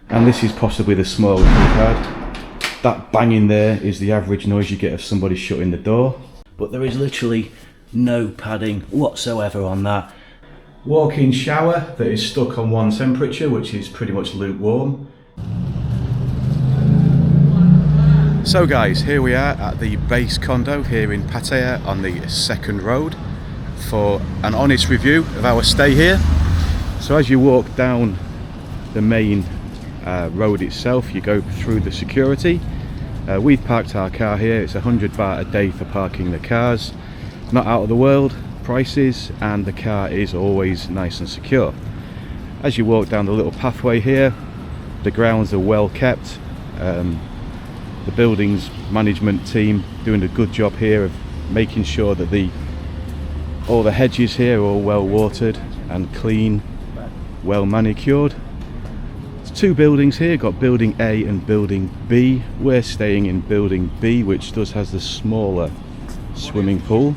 And this is possibly the smallest we've had. That banging there is the average noise you get of somebody shutting the door. But there is literally no padding whatsoever on that. Walk-in shower that is stuck on one temperature, which is pretty much lukewarm. So guys, here we are at the Base Condo here in Pattaya on the second road for an honest review of our stay here. So as you walk down the main road itself, you go through the security. We've parked our car here. It's 100 baht a day for parking the cars. Not out of the world prices, and the car is always nice and secure. As you walk down the little pathway here, the grounds are well kept. The buildings management team doing a good job here of making sure that all the hedges here are all well watered and clean, well manicured. There's two buildings here, got building A and building B. We're staying in building B, which has the smaller swimming pool,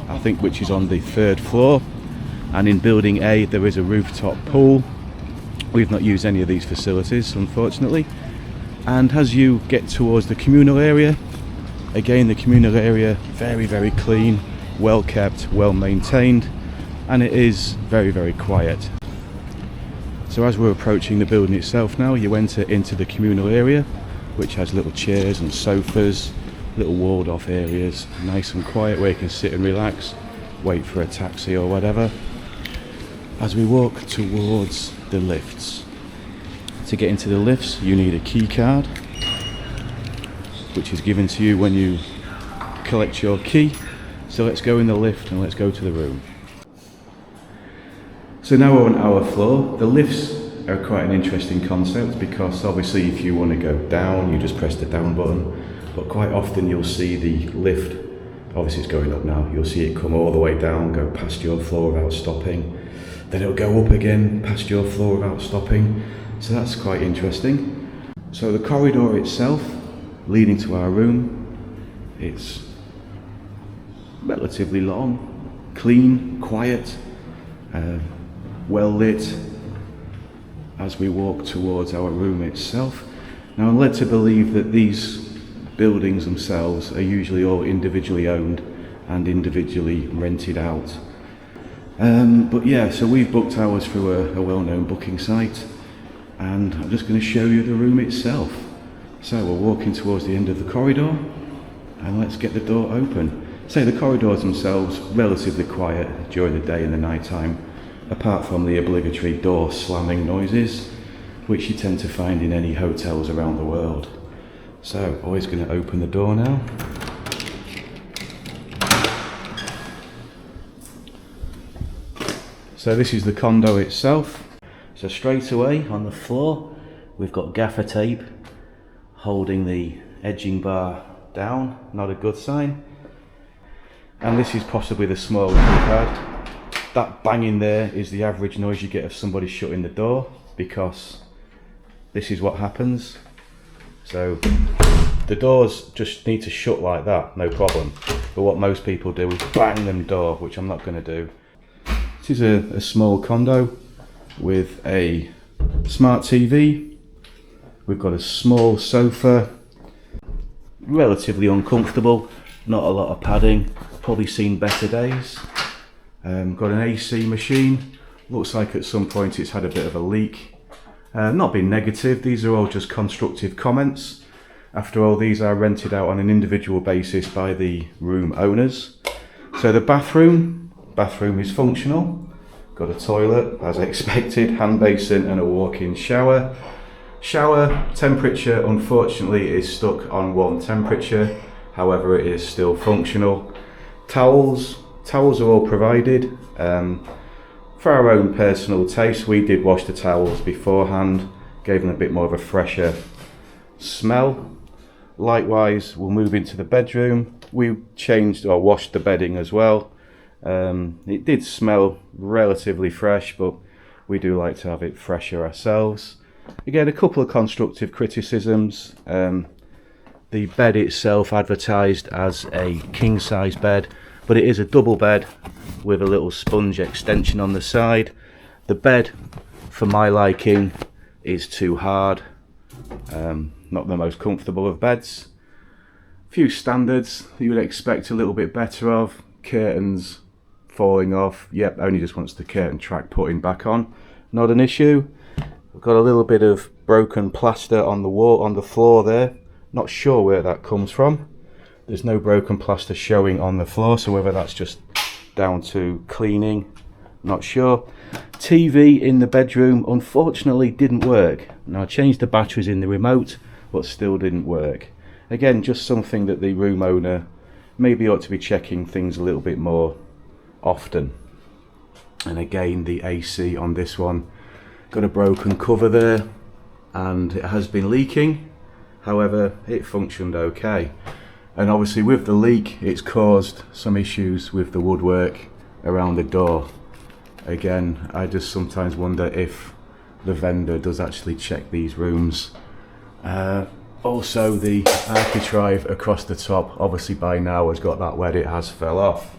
I think, which is on the third floor. And in building A there is a rooftop pool. We've not used any of these facilities, unfortunately. And as you get towards the communal area, again the communal area very, very clean, well kept, well maintained, and it is very, very quiet. So as we're approaching the building itself now, you enter into the communal area, which has little chairs and sofas, little walled off areas, nice and quiet where you can sit and relax, wait for a taxi or whatever. As we walk towards the lifts, to get into the lifts you need a key card, which is given to you when you collect your key. So let's go in the lift and let's go to the room. So now we're on our floor. The lifts are quite an interesting concept because obviously if you want to go down you just press the down button, but quite often you'll see the lift, obviously it's going up now, you'll see it come all the way down, go past your floor without stopping, then it'll go up again past your floor without stopping. So that's quite interesting. So the corridor itself leading to our room, it's relatively long, clean, quiet, well lit as we walk towards our room itself. Now I'm led to believe that these buildings themselves are usually all individually owned and individually rented out. But yeah, so we've booked ours through a well-known booking site. And I'm just going to show you the room itself. So we're walking towards the end of the corridor and let's get the door open. So the corridors themselves relatively quiet during the day and the night time, apart from the obligatory door slamming noises which you tend to find in any hotels around the world. So always going to open the door now. So this is the condo itself. So straight away on the floor we've got gaffer tape holding the edging bar down, not a good sign. And this is possibly the smallest we've had. That banging there is the average noise you get of somebody shutting the door, because this is what happens. So the doors just need to shut like that, no problem. But what most people do is bang them door, which I'm not going to do. This is a small condo with a smart TV. We've got a small sofa, relatively uncomfortable, not a lot of padding, probably seen better days. Got an AC machine, looks like at some point it's had a bit of a leak. Not being negative, these are all just constructive comments. After all, these are rented out on an individual basis by the room owners. So the bathroom is functional. Got a toilet, as expected, hand basin and a walk-in shower. Shower temperature, unfortunately, is stuck on one temperature. However, it is still functional. Towels are all provided. For our own personal taste, we did wash the towels beforehand, gave them a bit more of a fresher smell. Likewise, we'll move into the bedroom. We changed or washed the bedding as well. It did smell relatively fresh, but we do like to have it fresher ourselves. Again, a couple of constructive criticisms. The bed itself advertised as a king size bed, but it is a double bed with a little sponge extension on the side. The bed, for my liking, is too hard. Not the most comfortable of beds. Few standards you would expect a little bit better of. Curtains falling off. Yep, only just wants the curtain track putting back on. Not an issue. We've got a little bit of broken plaster on the wall, on the floor there. Not sure where that comes from. There's no broken plaster showing on the floor, so whether that's just down to cleaning, not sure. TV in the bedroom unfortunately didn't work. Now I changed the batteries in the remote, but still didn't work. Again, just something that the room owner maybe ought to be checking things a little bit more often. And again, the AC on this one got a broken cover there, and it has been leaking. However, it functioned okay. And obviously with the leak, it's caused some issues with the woodwork around the door. Again, I just sometimes wonder if the vendor does actually check these rooms. Also, the architrave across the top, obviously by now has got that where it has fell off.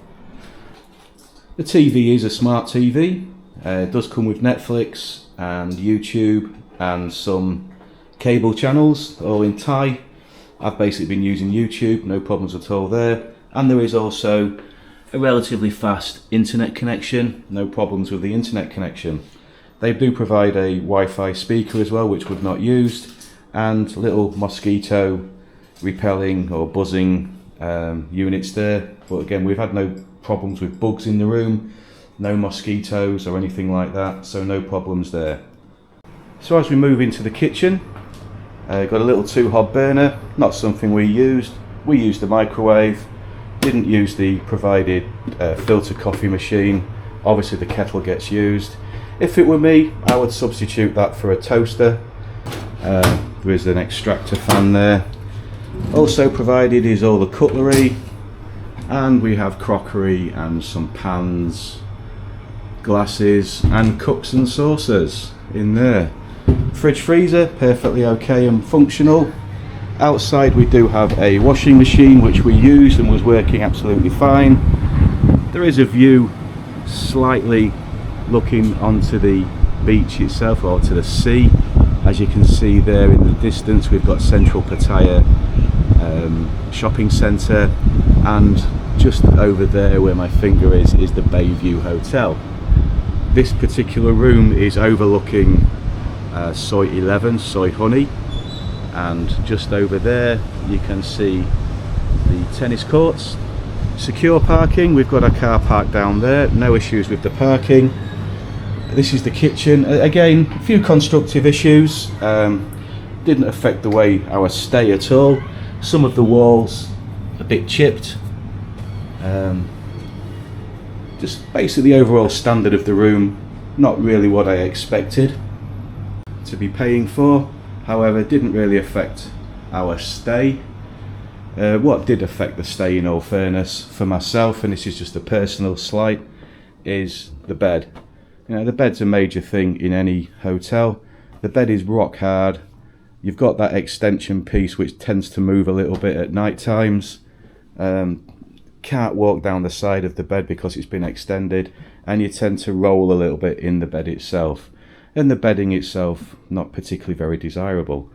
The TV is a smart TV. It does come with Netflix and YouTube and some cable channels, all in Thai. I've basically been using YouTube, no problems at all there. And there is also a relatively fast internet connection, no problems with the internet connection. They do provide a Wi-Fi speaker as well, which we've not used, and little mosquito repelling or buzzing units there. But again, we've had no problems with bugs in the room, no mosquitoes or anything like that, so no problems there. So as we move into the kitchen, got a little 2-hob burner, not something we used. We used the microwave, didn't use the provided filter coffee machine. Obviously the kettle gets used. If it were me, I would substitute that for a toaster. There is an extractor fan there. Also provided is all the cutlery, and we have crockery and some pans, glasses and cups and saucers in there. Fridge freezer, perfectly okay and functional. Outside we do have a washing machine which we used and was working absolutely fine. There is a view slightly looking onto the beach itself, or to the sea. As you can see there in the distance, we've got Central Pattaya shopping centre, and just over there where my finger is the Bayview Hotel. This particular room is overlooking Soi 11, Soi Honey, and just over there you can see the tennis courts. Secure parking, we've got our car parked down there, no issues with the parking. This is the kitchen. Again, a few constructive issues, didn't affect the way our stay at all. Some of the walls a bit chipped. Just basically the overall standard of the room, not really what I expected to be paying for. However, it didn't really affect our stay. What did affect the stay, in all fairness, for myself, and this is just a personal slight, is the bed. You know, the bed's a major thing in any hotel. The bed is rock hard. You've got that extension piece which tends to move a little bit at night times. Can't walk down the side of the bed because it's been extended, and you tend to roll a little bit in the bed itself. And the bedding itself, not particularly very desirable.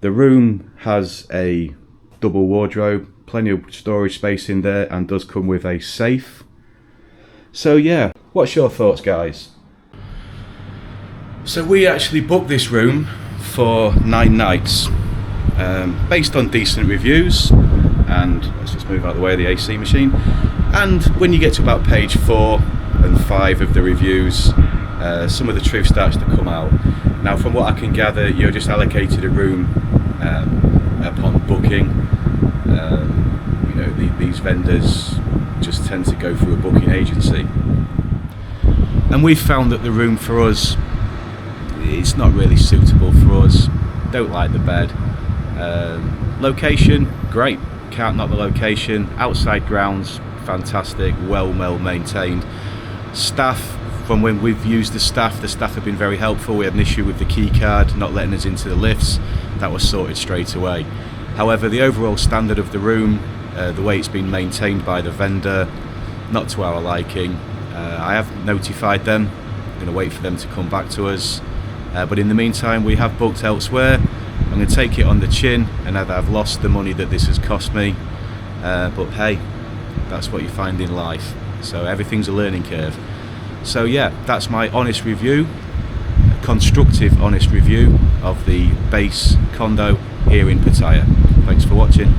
The room has a double wardrobe, plenty of storage space in there, and does come with a safe. So yeah, what's your thoughts, guys? So we actually booked this room for 9 nights, based on decent reviews, and let's just move out of the way of the AC machine. And when you get to about page 4 and 5 of the reviews, some of the truth starts to come out. Now, from what I can gather, you're just allocated a room upon booking. You know, these vendors just tend to go through a booking agency, and we've found that the room for us, it's not really suitable for us. Don't like the bed. Location, great, can't knock the location. Outside grounds, fantastic, well maintained. Staff, from when we've used the staff have been very helpful. We had an issue with the key card not letting us into the lifts. That was sorted straight away. However, the overall standard of the room, the way it's been maintained by the vendor, not to our liking. I have notified them. I'm going to wait for them to come back to us. But in the meantime, we have booked elsewhere. I'm going to take it on the chin, and I've lost the money that this has cost me. But hey, that's what you find in life. So everything's a learning curve. So yeah, that's my honest review, constructive honest review of the Base Condo here in Pattaya. Thanks for watching.